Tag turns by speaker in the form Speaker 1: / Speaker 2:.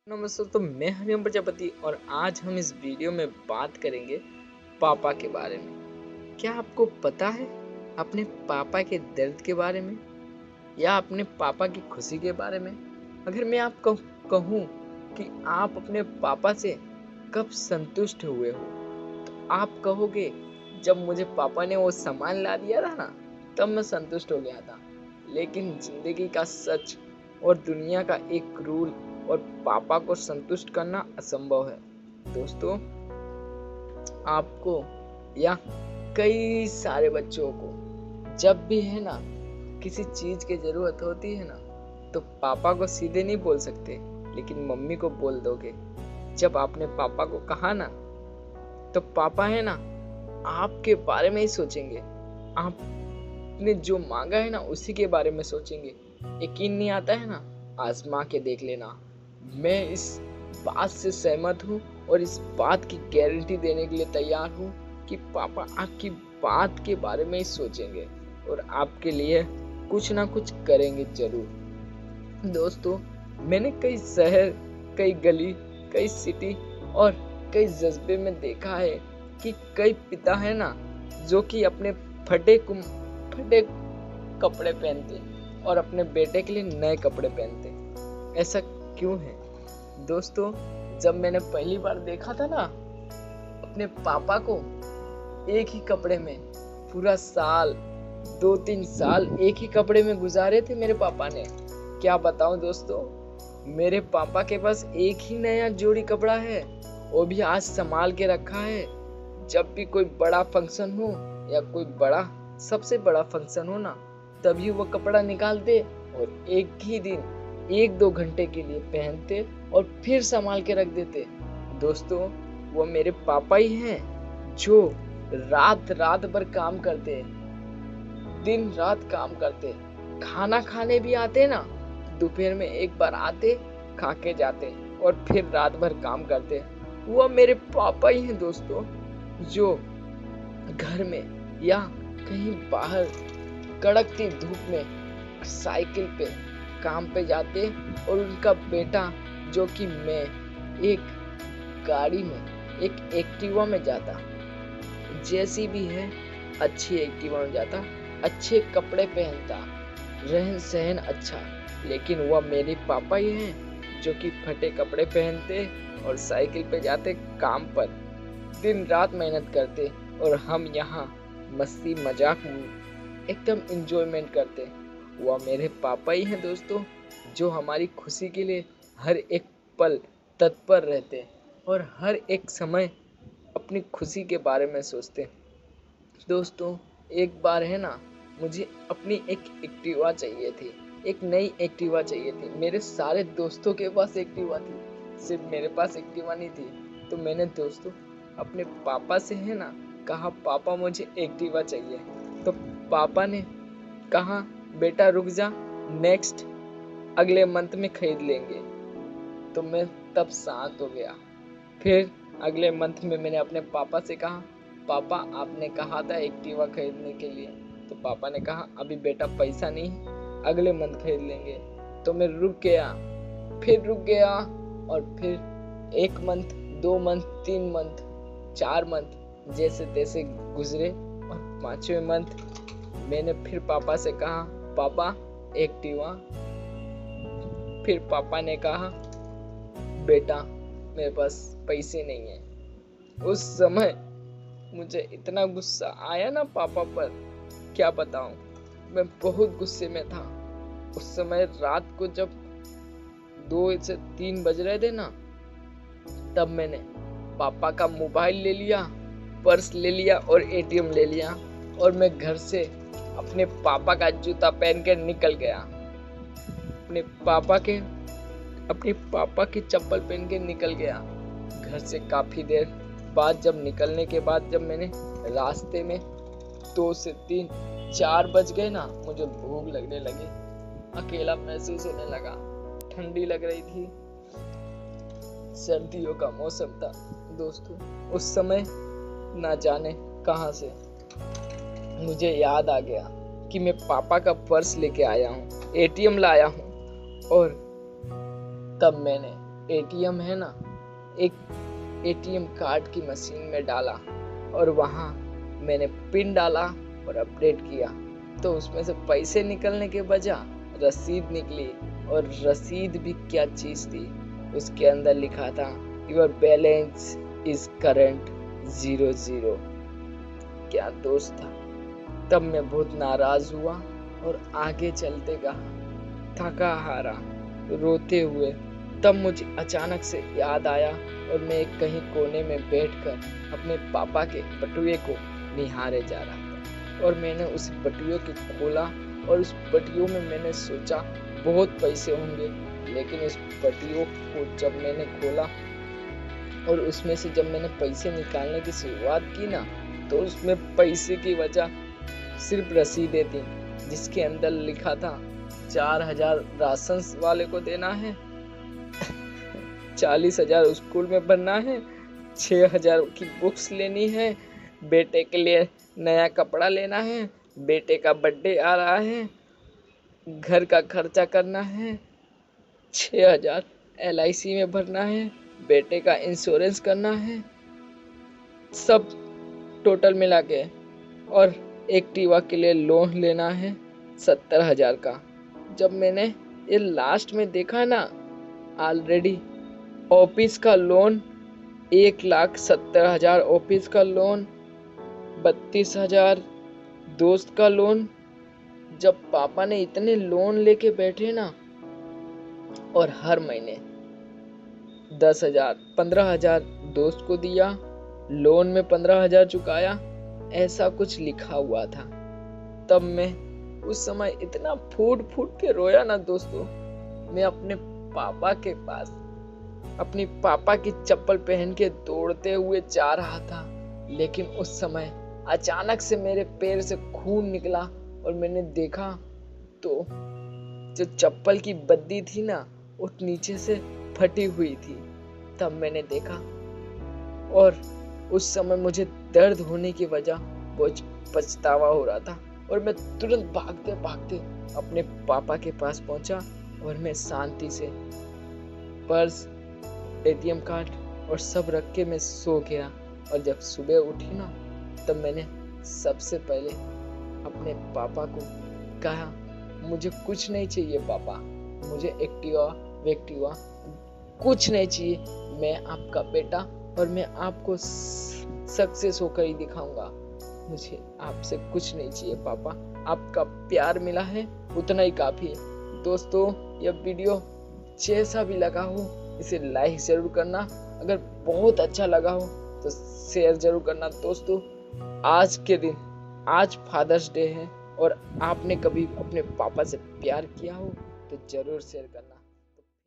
Speaker 1: नमस्ते। तो मैं हरिओम प्रजापति और आज हम इस वीडियो में बात करेंगे पापा के बारे में। क्या आपको पता है अपने पापा के दर्द के बारे में या अपने पापा की खुशी के बारे में? अगर मैं आपको कहूँ कि आप अपने पापा से कब संतुष्ट हुए हो तो आप कहोगे जब मुझे पापा ने वो सामान ला दिया था ना, तब मैं संतुष्ट हो गया था। लेकिन जिंदगी का सच और दुनिया का एक रूल और पापा को संतुष्ट करना असंभव है। दोस्तों, आपको या कई सारे बच्चों को जब भी है ना किसी चीज की जरूरत होती है ना, तो पापा को सीधे नहीं बोल सकते, लेकिन मम्मी को बोल दोगे। जब आपने पापा को कहा ना, तो पापा है ना आपके बारे में ही सोचेंगे। आपने जो मांगा है ना उसी के बारे में सोचेंगे। यकीन नहीं आता है ना, आजमा के देख लेना। मैं इस बात से सहमत हूँ और इस बात की गारंटी देने के लिए तैयार हूँ कि पापा आपकी बात के बारे में ही सोचेंगे और आपके लिए कुछ ना कुछ करेंगे जरूर। दोस्तों, मैंने कई शहर, कई गली, कई सिटी और कई जज्बे में देखा है कि कई पिता है ना जो कि अपने फटे कपड़े पहनते और अपने बेटे के लिए नए कपड़े पहनते। ऐसा क्यों है? दोस्तों, जब मैंने पहली बार देखा था ना अपने पापा को एक ही कपड़े में पूरा साल, 2-3 साल एक ही कपड़े में गुजारे थे मेरे पापा ने। क्या बताऊं दोस्तों, मेरे पापा के पास एक ही नया जोड़ी कपड़ा है, वो भी आज संभाल के रखा है। जब भी कोई बड़ा फंक्शन हो या कोई बड़ा, सबसे बड़ा फंक्शन हो ना, तभी वो कपड़ा निकालते और एक ही दिन 1-2 घंटे के लिए पहनते और फिर संभाल के रख देते। दोस्तों, वो मेरे पापा ही हैं जो रात रात भर काम करते, दिन रात काम करते। खाना खाने भी आते ना, दोपहर में एक बार आते, खा के जाते और फिर रात भर काम करते। वो मेरे पापा ही हैं दोस्तों, जो घर में या कहीं बाहर कड़कती धूप में साइकिल पे काम पे जाते और उनका बेटा जो कि मैं एक गाड़ी में, एक एक्टिवा में जाता, जैसी भी है अच्छी एक्टिवा में जाता, अच्छे कपड़े पहनता, रहन सहन अच्छा। लेकिन वह मेरे पापा ही हैं जो कि फटे कपड़े पहनते और साइकिल पे जाते काम पर, दिन रात मेहनत करते और हम यहाँ मस्ती मजाक एकदम एंजॉयमेंट करते। वह मेरे पापा ही हैं दोस्तों, जो हमारी खुशी के लिए हर एक पल तत्पर रहते और हर एक समय अपनी खुशी के बारे में सोचते। दोस्तों, एक बार है ना मुझे अपनी एक एक्टिवा चाहिए थी, एक नई एक्टिवा चाहिए थी। मेरे सारे दोस्तों के पास एक्टिवा थी, सिर्फ मेरे पास एक्टिवा नहीं थी। तो मैंने दोस्तों अपने पापा से है ना कहा, पापा मुझे एक्टिवा चाहिए। तो पापा ने कहा, बेटा रुक जा, नेक्स्ट अगले मंथ में खरीद लेंगे। तो मैं तब शांत हो गया। फिर अगले मंथ में मैंने अपने पापा से कहा, पापा आपने कहा था एक्टिवा खरीदने के लिए। तो पापा ने कहा, अभी बेटा पैसा नहीं, अगले मंथ खरीद लेंगे। तो मैं रुक गया, फिर रुक गया और फिर 1 मंथ, 2 मंथ, 3 मंथ, 4 मंथ जैसे तैसे गुजरे और 5वें मंथ मैंने फिर पापा से कहा, पापा एक्टिवा। फिर पापा ने कहा, बेटा मेरे पास पैसे नहीं है। उस समय मुझे इतना गुस्सा आया ना पापा पर, क्या बताऊं। मैं बहुत गुस्से में था उस समय। रात को जब 2 से 3 बज रहे थे ना, तब मैंने पापा का मोबाइल ले लिया, पर्स ले लिया और एटीएम ले लिया और मैं घर से अपने पापा का जूता पहन कर निकल गया। अपने पापा की चप्पल पहन के निकल गया घर से। काफी देर बाद जब निकलने के बाद जब मैंने रास्ते में 2 से 3, 4 बज गए ना, मुझे भूख लगने लगी, अकेला महसूस होने लगा, ठंडी लग रही थी, सर्दियों का मौसम था। दोस्तों, उस समय ना जाने कहां से मुझे याद आ गया कि मैं पापा का पर्स लेके आया हूँ, एटीएम लाया हूँ। और तब मैंने एटीएम है ना, एक एटीएम कार्ड की मशीन में डाला और वहाँ मैंने पिन डाला और अपडेट किया, तो उसमें से पैसे निकलने के बजाय रसीद निकली। और रसीद भी क्या चीज़ थी, उसके अंदर लिखा था योर बैलेंस इज करंट 00। क्या दोस्त था। तब मैं बहुत नाराज हुआ और आगे चलते गया, थका हारा, रोते हुए। तब मुझे अचानक से याद आया और मैं कहीं कोने में बैठकर अपने पापा के बटुए को निहारे जा रहा था। और मैंने उस बटुए को खोला और उस बटुए में मैंने सोचा बहुत पैसे होंगे, लेकिन इस बटुए को जब मैंने खोला और उसमें से जब मैंने पैसे निकालने की शुरुआत की ना, तो उसमें पैसे की वजह सिर्फ रसीदें थी, जिसके अंदर लिखा था 4000 राशन वाले को देना है, 40,000 स्कूल में भरना है, 6,000 की बुक्स लेनी है, बेटे के लिए नया कपड़ा लेना है, बेटे का बर्थडे आ रहा है, घर का खर्चा करना है, 6,000 LIC में भरना है, बेटे का इंश्योरेंस करना है, सब टोटल मिला के। और एक्टिवा के लिए लोन लेना है 70,000 का। जब मैंने ये लास्ट में देखा ना, ऑलरेडी ऑफिस का लोन 1,70,000, ऑफिस का लोन 32,000, दोस्त का लोन। जब पापा ने इतने लोन लेके बैठे ना, और हर महीने 10,000 15,000 दोस्त को दिया, लोन में 15,000 चुकाया, ऐसा कुछ लिखा हुआ था। तब मैं उस समय इतना फूट फूट के रोया ना दोस्तों। मैं अपने पापा के पास अपनी पापा की चप्पल पहन के दौड़ते हुए जा रहा था, लेकिन उस समय अचानक से मेरे पैर से खून निकला और मैंने देखा तो जो चप्पल की बद्दी थी ना, वो नीचे से फटी हुई थी। तब मैंने देखा और उस समय मुझे दर्द होने की वजह बहुत पछतावा हो रहा था और मैं तुरंत भागते भागते अपने पापा के पास पहुंचा और मैं शांति से पर्स, ATM कार्ड और सब रख के मैं सो गया। और जब सुबह उठी ना, तब मैंने सबसे पहले अपने पापा को कहा, मुझे कुछ नहीं चाहिए पापा, मुझे एक्टिवा कुछ नहीं चाहिए, मैं आपका बेटा और मैं आपको सक्सेस होकर ही दिखाऊंगा। मुझे आपसे कुछ नहीं चाहिए पापा, आपका प्यार मिला है उतना ही काफ़ी है। दोस्तों, यह वीडियो जैसा भी लगा हो इसे लाइक ज़रूर करना, अगर बहुत अच्छा लगा हो तो शेयर ज़रूर करना। दोस्तों, आज के दिन, आज फादर्स डे है और आपने कभी अपने पापा से प्यार किया हो तो ज़रूर शेयर करना।